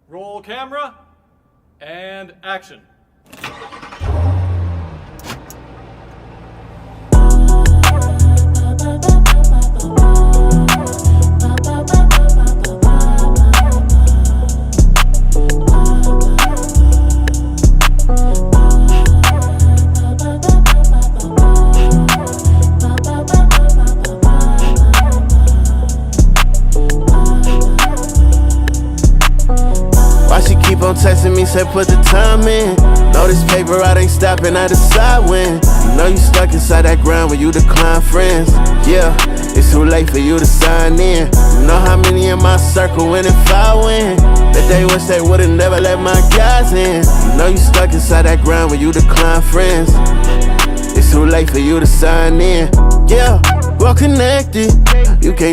Roll camera, and action. Why she keep on texting me, say put the time in. Know this paper out ain't stopping, I decide when. You know you stuck inside that ground when you decline friends. Yeah, it's too late for you to sign in. You know how many in my circle win if I win. That they wish they would've never let my guys in. You know you stuck inside that ground when you decline friends. It's too late for you to sign in. Yeah, well connected. You can't